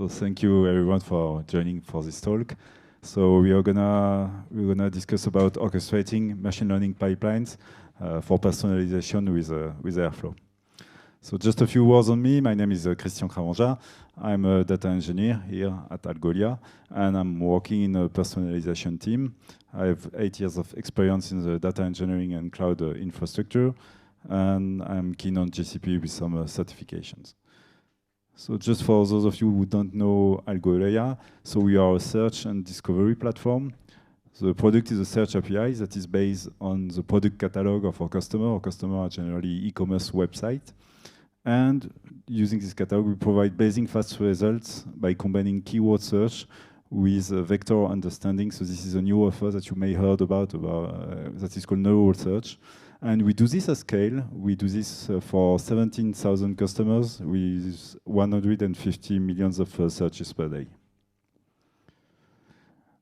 So thank you everyone for joining for this talk. So we're gonna discuss about orchestrating machine learning pipelines for personalization with Airflow. So just a few words on me. My name is Christian Kravanja. I'm a data engineer here at Algolia, and I'm working in a personalization team. I have 8 years of experience in the data engineering and cloud infrastructure, and I'm keen on GCP with some certifications. So just for those of you who don't know Algolia, so we are a search and discovery platform. The product is a search API that is based on the product catalog of our customer. Our customer are generally e-commerce website. And using this catalog, we provide blazing fast results by combining keyword search with vector understanding. So this is a new offer that you may heard about that is called neural search. And we do this at scale. We do this for 17,000 customers with 150 million of searches per day.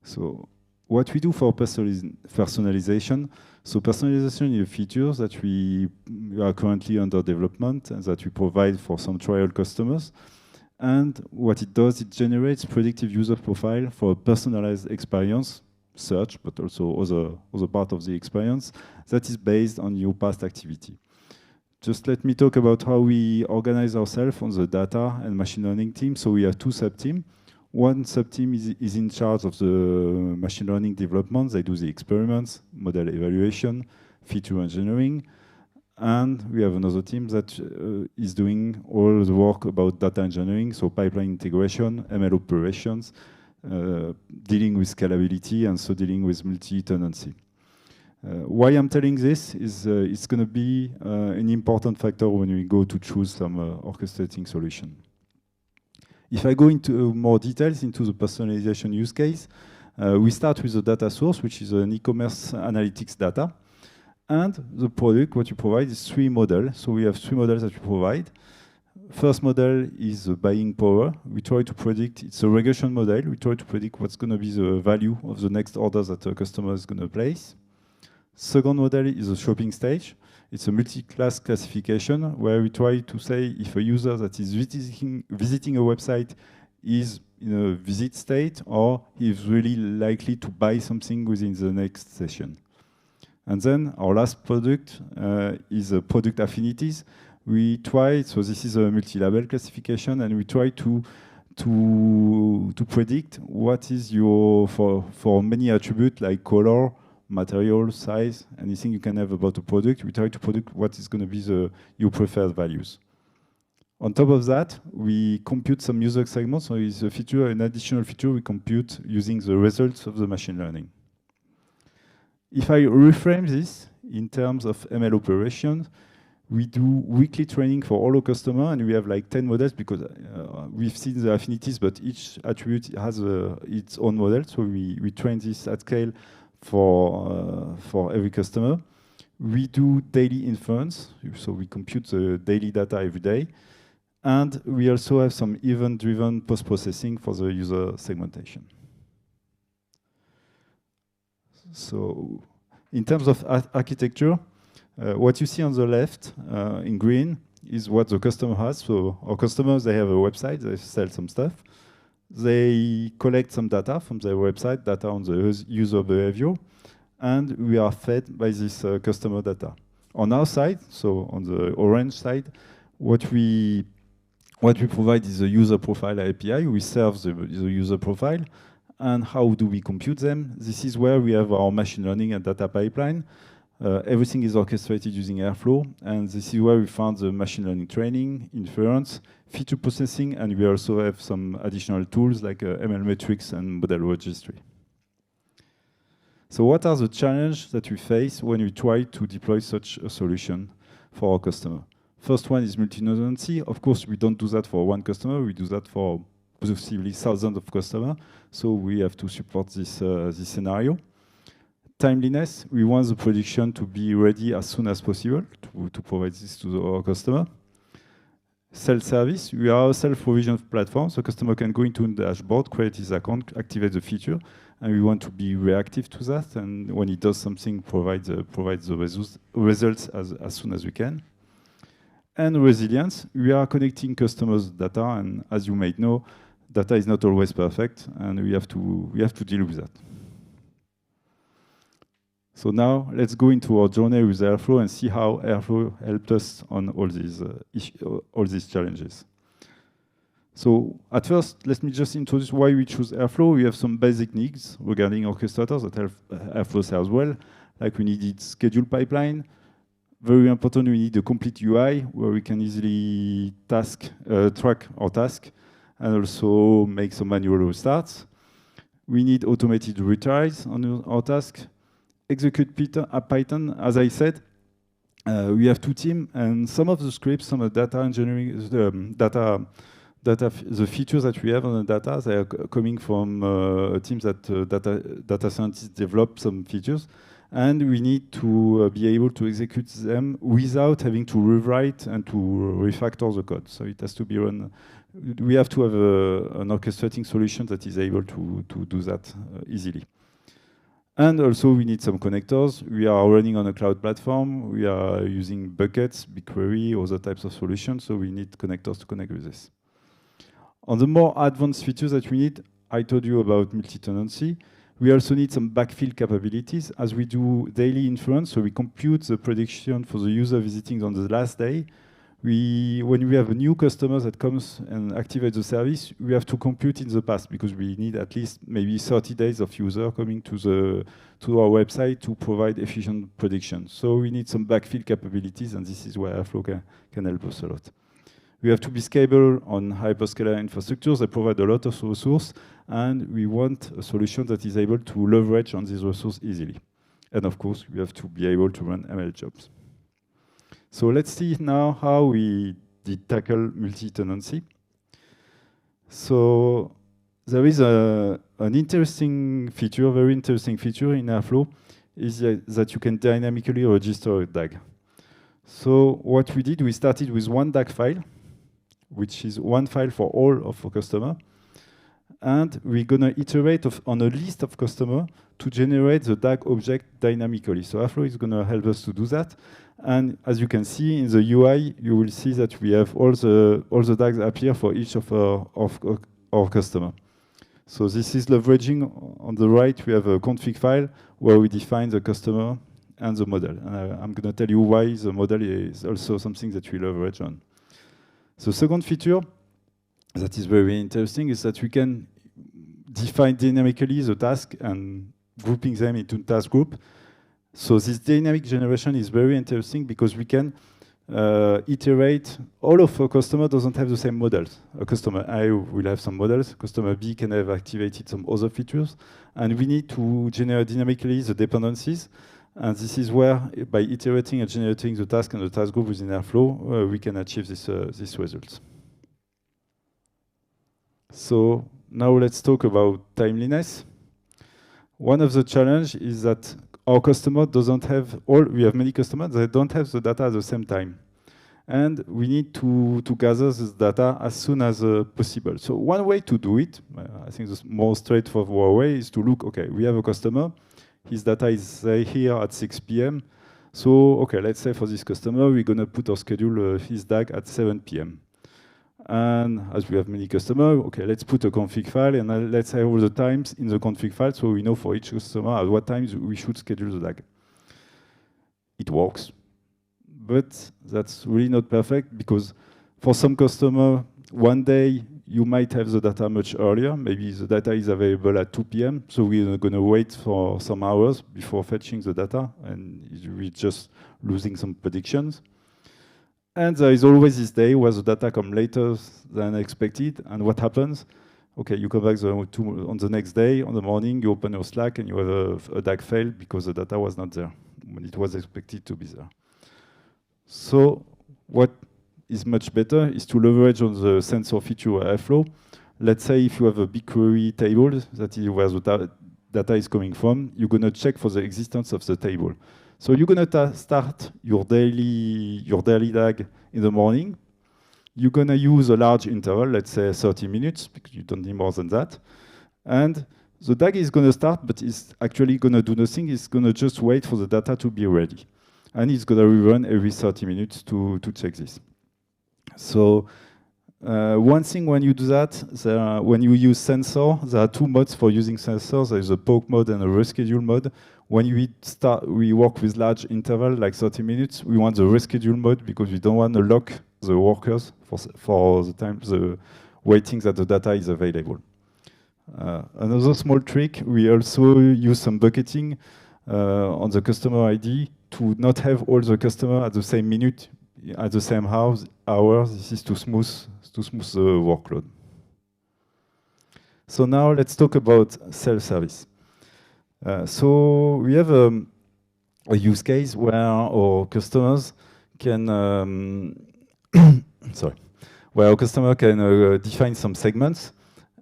So what we do for personalization, so personalization is a feature that we are currently under development and that we provide for some trial customers. And what it does, it generates predictive user profile for a personalized experience, search, but also other part of the experience that is based on your past activity. Just let me talk about how we organize ourselves on the data and machine learning team. So we have two sub-teams. One sub-team is in charge of the machine learning development. They do the experiments, model evaluation, feature engineering. And we have another team that is doing all the work about data engineering, so pipeline integration, ML operations, dealing with scalability, and so dealing with multi-tenancy. Why I'm telling this is it's going to be an important factor when we go to choose some orchestrating solution. If I go into more details into the personalization use case, we start with the data source, which is an e-commerce analytics data. And the product, what you provide, is 3 models. So we have 3 models that we provide. First model is the buying power. We try to predict, it's a regression model. We try to predict what's going to be the value of the next order that a customer is going to place. Second model is a shopping stage. It's a multi-class classification where we try to say if a user that is visiting a website is in a visit state or is really likely to buy something within the next session. And then our last product is product affinities. We try, so this is a multi-label classification, and we try to predict what is your, for many attributes like color, material, size, anything you can have about a product, we try to predict what is going to be your preferred values. On top of that, we compute some user segments, so it's a feature, an additional feature we compute using the results of the machine learning. If I reframe this in terms of ML operations, we do weekly training for all our customers, and we have like 10 models because we've seen the affinities, but each attribute has its own model. So we train this at scale for every customer. We do daily inference, so we compute the daily data every day. And we also have some event-driven post-processing for the user segmentation. So in terms of architecture, what you see on the left in green is what the customer has. So our customers, they have a website, they sell some stuff. They collect some data from their website, data on the user behavior, and we are fed by this customer data. On our side, so on the orange side, what we provide is a user profile API. We serve the user profile. And how do we compute them? This is where we have our machine learning and data pipeline. Everything is orchestrated using Airflow, and this is where we found the machine learning training, inference, feature processing, and we also have some additional tools like ML metrics and model registry. So what are the challenges that we face when we try to deploy such a solution for our customer? First one is multi-tenancy. Of course, we don't do that for one customer. We do that for possibly thousands of customers. So we have to support this scenario. Timeliness, we want the prediction to be ready as soon as possible to provide this to our customer. Self-service, we are a self-provisioned platform, so customer can go into the dashboard, create his account, activate the feature, and we want to be reactive to that, and when he does something, provide the results as soon as we can. And resilience, we are connecting customers' data, and as you might know, data is not always perfect, and we have to deal with that. So now let's go into our journey with Airflow and see how Airflow helped us on all these challenges. So at first, let me just introduce why we choose Airflow. We have some basic needs regarding orchestrators that Airflow serves well. Like we needed schedule pipeline. Very important, we need a complete UI where we can easily track our task and also make some manual restarts. We need automated retries on our task. Execute Python, as I said. We have two teams, and some of the scripts, some of the data engineering, the features that we have on the data, they are coming from teams that data scientists develop some features. And we need to be able to execute them without having to rewrite and to refactor the code. So it has to be run. We have to have an orchestrating solution that is able to do that easily. And also we need some connectors. We are running on a cloud platform. We are using buckets, BigQuery, other types of solutions. So we need connectors to connect with this. On the more advanced features that we need, I told you about multi-tenancy. We also need some backfill capabilities as we do daily inference. So we compute the prediction for the user visiting on the last day. When we have a new customer that comes and activates the service, we have to compute in the past because we need at least maybe 30 days of user coming to our website to provide efficient prediction. So we need some backfill capabilities, and this is where Airflow can help us a lot. We have to be scalable on hyperscaler infrastructures. They provide a lot of resources, and we want a solution that is able to leverage on these resources easily. And of course, we have to be able to run ML jobs. So let's see now how we did tackle multi-tenancy. So there is an interesting feature, a very interesting feature in Airflow, is that you can dynamically register a DAG. So what we did, we started with one DAG file, which is one file for all of our customers. And we're going to iterate on a list of customers to generate the DAG object dynamically. So Airflow is going to help us to do that. And as you can see in the UI, you will see that we have all the DAGs appear for each of our customers. So this is leveraging. On the right, we have a config file where we define the customer and the model. And I'm going to tell you why the model is also something that we leverage on. The second feature that is very interesting is that we can define dynamically the task and grouping them into task group. So this dynamic generation is very interesting because we can iterate. All of our customers doesn't have the same models. A customer A will have some models. Customer B can have activated some other features. And we need to generate dynamically the dependencies. And this is where, by iterating and generating the task and the task group within Airflow, we can achieve these results. So now let's talk about timeliness. One of the challenges is that our customer doesn't have we have many customers that don't have the data at the same time. And we need to gather this data as soon as possible. So one way to do it, I think the more straightforward way is to look, okay, we have a customer. His data is here at 6 p.m. So, okay, let's say for this customer, we're going to put our schedule his DAG at 7 p.m. And as we have many customers, okay, let's put a config file and let's have all the times in the config file so we know for each customer at what times we should schedule the DAG. It works, but that's really not perfect because for some customer, one day you might have the data much earlier. Maybe the data is available at 2 p.m. So we're going to wait for some hours before fetching the data, and we're just losing some predictions. And there is always this day where the data come later than expected. And what happens? Okay, you come back on the next day, on the morning, you open your Slack and you have a DAG fail because the data was not there when it was expected to be there. So what is much better is to leverage on the sensor feature Airflow. Let's say if you have a BigQuery table, that is where the data is coming from, you're going to check for the existence of the table. So you're going to start your daily DAG in the morning. You're going to use a large interval, let's say 30 minutes, because you don't need more than that. And the DAG is going to start, but it's actually going to do nothing. It's going to just wait for the data to be ready. And it's going to rerun every 30 minutes to check this. So One thing when you do that, when you use sensor, there are two modes for using sensors. There is a poke mode and a reschedule mode. When we work with large interval, like 30 minutes, we want the reschedule mode because we don't want to lock the workers for the time, the waiting that the data is available. Another small trick, we also use some bucketing on the customer ID to not have all the customer at the same minute, at the same hour. This is to smooth the workload. So now let's talk about self-service. So we have a use case where our customers can, where our customer can define some segments,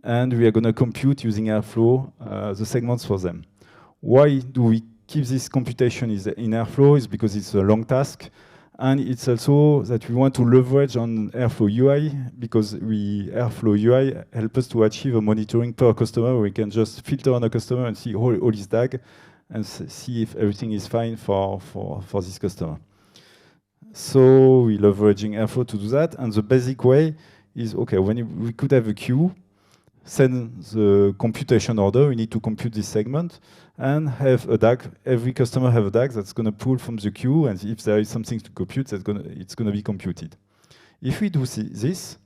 and we are going to compute using Airflow the segments for them. Why do we keep this computation in Airflow? Is because it's a long task. And it's also that we want to leverage on Airflow UI because Airflow UI helps us to achieve a monitoring per customer. We can just filter on a customer and see all his DAG and see if everything is fine for this customer. So we're leveraging Airflow to do that. And the basic way is, okay, when we could have a queue, send the computation order, we need to compute this segment, and have a DAG. Every customer have a DAG that's going to pull from the queue, and if there is something to compute, it's going to be computed. If we do this,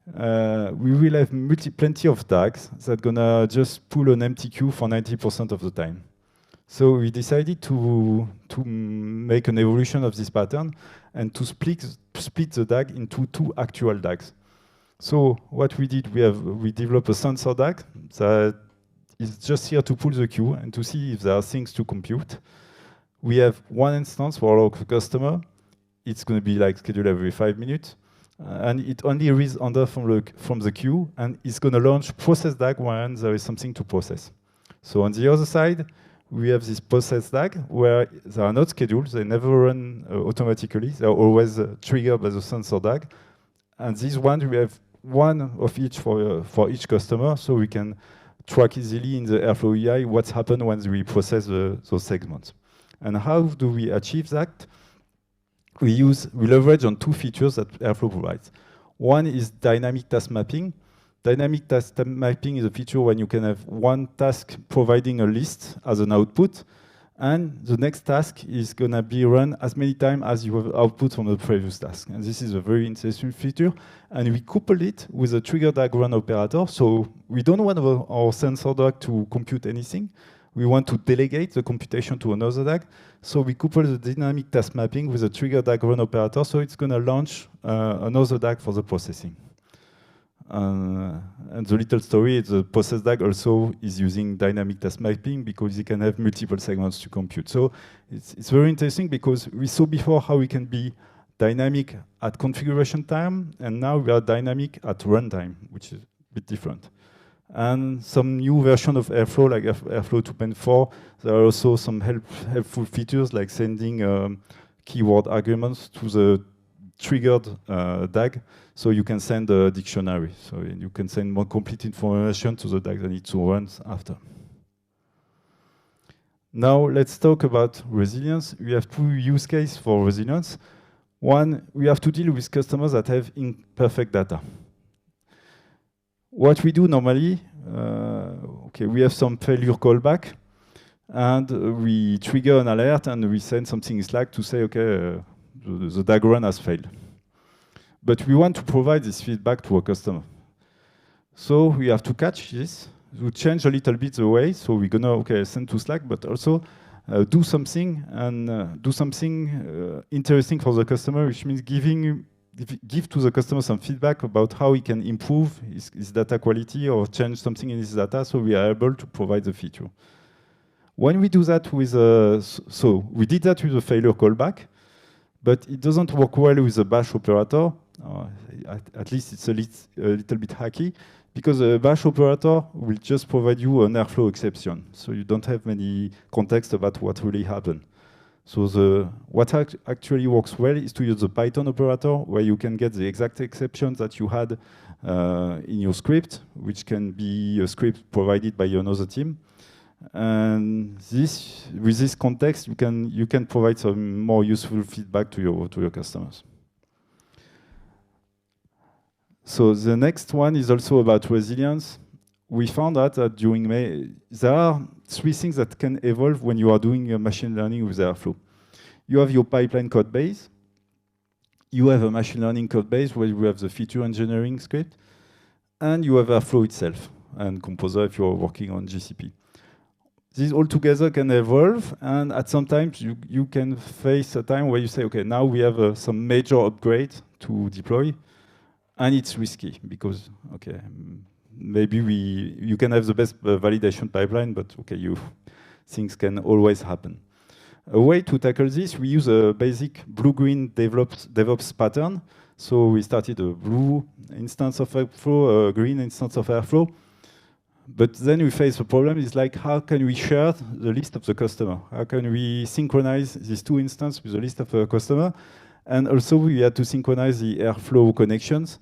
we will have plenty of DAGs that are going to just pull an empty queue for 90% of the time. So we decided to make an evolution of this pattern and to split the DAG into two actual DAGs. So what we did, we developed a sensor DAG that is just here to pull the queue and to see if there are things to compute. We have one instance for our customer. It's going to be like scheduled every 5 minutes. And it only reads order from the queue, and it's going to launch process DAG when there is something to process. So on the other side, we have this process DAG where they are not scheduled. They never run automatically. They are always triggered by the sensor DAG. And this one, we have one of each for each customer, so we can track easily in the Airflow UI what's happened when we process those segments. And how do we achieve that? We leverage on two features that Airflow provides. One is dynamic task mapping. Dynamic task mapping is a feature when you can have one task providing a list as an output, and the next task is going to be run as many times as you have output from the previous task. And this is a very interesting feature. And we couple it with a trigger DAG run operator. So we don't want our sensor DAG to compute anything. We want to delegate the computation to another DAG. So we couple the dynamic task mapping with a trigger DAG run operator. So it's going to launch another DAG for the processing. And the little story is the process DAG also is using dynamic task mapping because it can have multiple segments to compute. So it's very interesting because we saw before how we can be dynamic at configuration time, and now we are dynamic at runtime, which is a bit different. And some new version of Airflow, like Airflow 2.4, there are also some helpful features like sending keyword arguments to the triggered DAG, so you can send a dictionary. So you can send more complete information to the DAG that needs to run after. Now let's talk about resilience. We have two use cases for resilience. One, we have to deal with customers that have imperfect data. What we do normally, okay, we have some failure callback, and we trigger an alert and we send something in Slack to say, okay, the DAG run has failed. But we want to provide this feedback to a customer. So we have to catch this, to change a little bit the way. So we're gonna send to Slack, but also do something and do something interesting for the customer, which means give to the customer some feedback about how he can improve his data quality or change something in his data, so we are able to provide the feature. When we do that with so we did that with a failure callback, but it doesn't work well with a bash operator. At least it's a little bit hacky, because a bash operator will just provide you an Airflow exception, so you don't have any context about what really happened. So what actually works well is to use the Python operator, where you can get the exact exceptions that you had in your script, which can be a script provided by another team. And with this context, you can provide some more useful feedback to your customers. So the next one is also about resilience. We found out that during there are three things that can evolve when you are doing machine learning with Airflow. You have your pipeline code base. You have a machine learning code base where you have the feature engineering script, and you have Airflow itself and Composer if you're working on GCP. These all together can evolve, and at some times you can face a time where you say, okay, now we have some major upgrade to deploy, and it's risky because, okay, maybe you can have the best validation pipeline, but okay, things can always happen. A way to tackle this, we use a basic blue-green DevOps pattern. So we started a blue instance of Airflow, a green instance of Airflow. But then we face a problem, is like, how can we share the list of the customer? How can we synchronize these two instances with the list of the customer? And also we had to synchronize the Airflow connections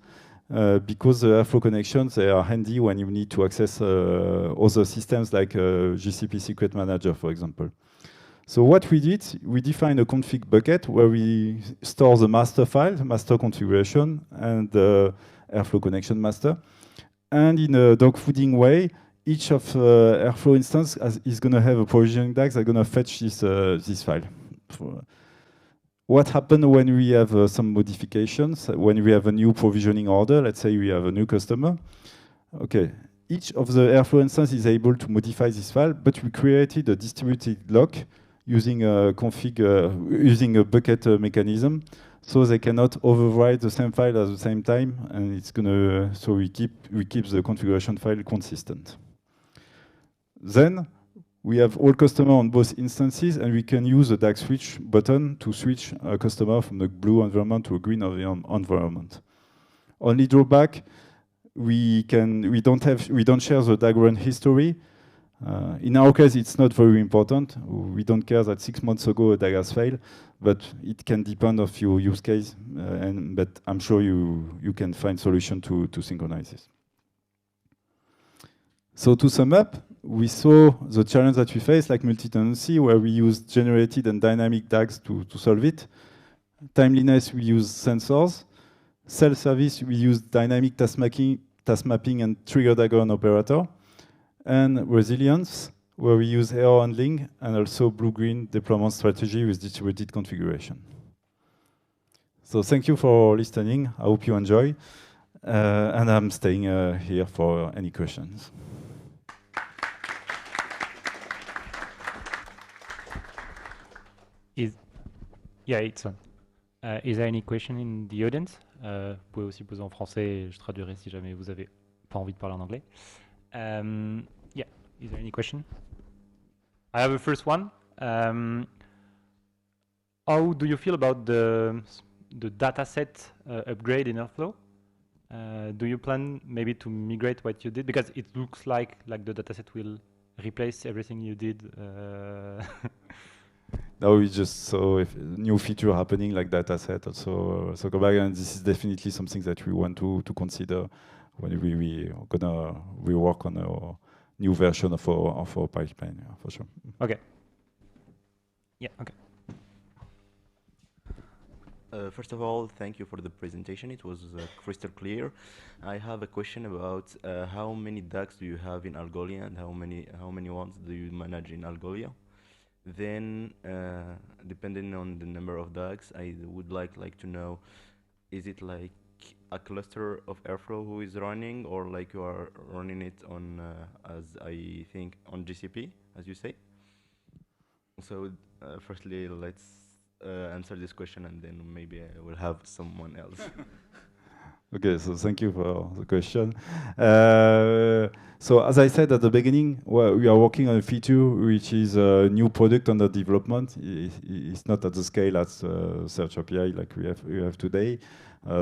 because the Airflow connections, they are handy when you need to access other systems like GCP Secret Manager, for example. So what we did, we defined a config bucket where we store the master file, the master configuration, and the Airflow connection master. And in a dogfooding way, each of Airflow instance is going to have a provisioning DAG that's going to fetch this file. What happens when we have some modifications, when we have a new provisioning order, let's say we have a new customer. Okay, each of the Airflow instance is able to modify this file, but we created a distributed lock using a config, using a bucket mechanism, so they cannot override the same file at the same time, and it's gonna. So we keep the configuration file consistent. Then we have all customer on both instances, and we can use the DAG switch button to switch a customer from the blue environment to a green environment. Only drawback, we don't share the DAG run history. In our case, it's not very important. We don't care that 6 months ago a DAG has failed, but it can depend on your use case. But I'm sure you can find solution to synchronize this. So to sum up, we saw the challenge that we face, like multi-tenancy, where we use generated and dynamic DAGs to solve it. Timeliness, we use sensors. Self-service, we use dynamic task mapping and trigger dagger on operator. And resilience, where we use error handling, and also blue-green deployment strategy with distributed configuration. So thank you for listening. I hope you enjoy. And I'm staying here for any questions. Yeah, it's on. Is there any question in the audience? Vous pouvez aussi poser en français, et je traduirai si jamais vous avez pas envie de parler en anglais. Yeah, is there any question? I have a first one. How do you feel about the dataset upgrade in Airflow? Do you plan maybe to migrate what you did? Because it looks like the dataset will replace everything you did. Now we just saw if new feature happening like dataset also. So go back, and this is definitely something that we want to consider when we work on our new version of our pipeline, yeah, for sure. Okay. Yeah. Okay. First of all, thank you for the presentation. It was crystal clear. I have a question about how many DAGs do you have in Algolia, and how many ones do you manage in Algolia? Then, depending on the number of DAGs, I would like to know, is it like a cluster of Airflow who is running, or like you are running it on, as I think, on GCP, as you say? So, firstly, let's answer this question, and then maybe I will have someone else. Okay, so thank you for the question. So as I said at the beginning, we are working on a feature which is a new product under development. It's not at the scale as Search API like we have today.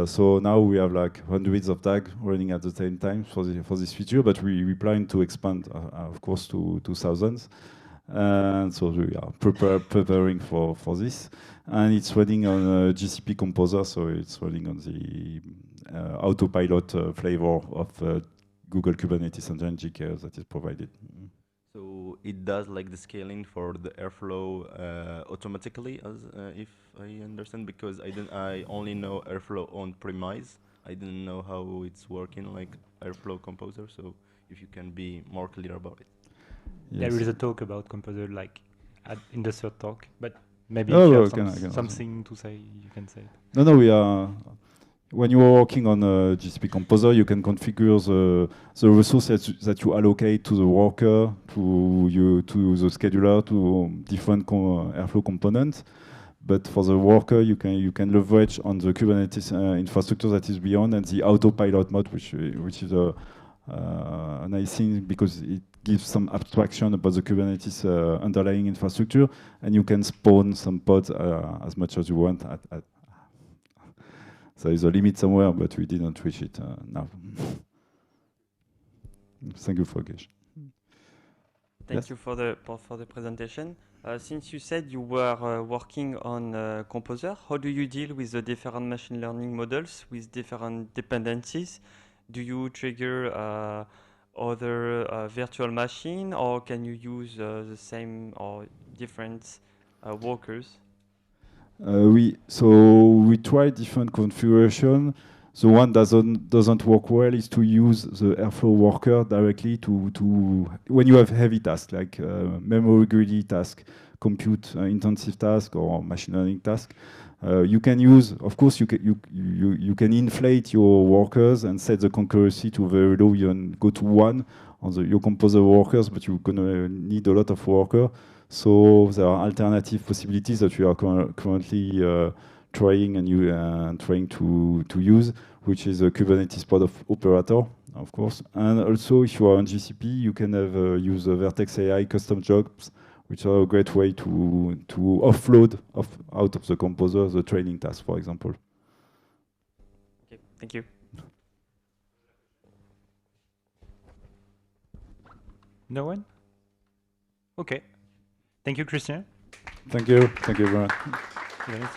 So now we have like hundreds of tags running at the same time for this feature, but we plan to expand, of course, to thousands. And so we are preparing for this. And it's running on GCP Composer, so it's running on the autopilot flavor of Google Kubernetes Engine GKE that is provided. So it does like the scaling for the Airflow automatically, as if I understand, because I only know Airflow on premise, I didn't know how it's working like Airflow Composer. So if you can be more clear about it. Yes. There is a talk about Composer like in the third talk, but maybe Oh, if you well, have I can also. something to say, you can say it. No, we are. When you are working on GCP Composer, you can configure the resources that you allocate to the worker, to the scheduler, to different Airflow components. But for the worker, you can leverage on the Kubernetes infrastructure that is beyond, and the autopilot mode, which is a nice thing because it gives some abstraction about the Kubernetes underlying infrastructure, and you can spawn some pods as much as you want. There is a limit somewhere, but we didn't reach it now. Thank you for the question. Thank you for the presentation. Since you said you were working on Composer, how do you deal with the different machine learning models with different dependencies? Do you trigger other virtual machine, or can you use the same or different workers? We tried different configuration. The one doesn't work well is to use the Airflow worker directly to when you have heavy tasks like memory greedy task, compute intensive task, or machine learning task. You can use, of course, you can inflate your workers and set the concurrency to very low. You can go to 1 on your composer workers, but you're gonna need a lot of workers. So there are alternative possibilities that we are currently trying and trying to use, which is a Kubernetes pod of operator, of course. And also, if you are on GCP, you can use Vertex AI custom jobs, which are a great way to offload out of the composer the training task, for example. Okay, thank you. No one? Okay. Thank you, Christian. Thank you. Thank you very much.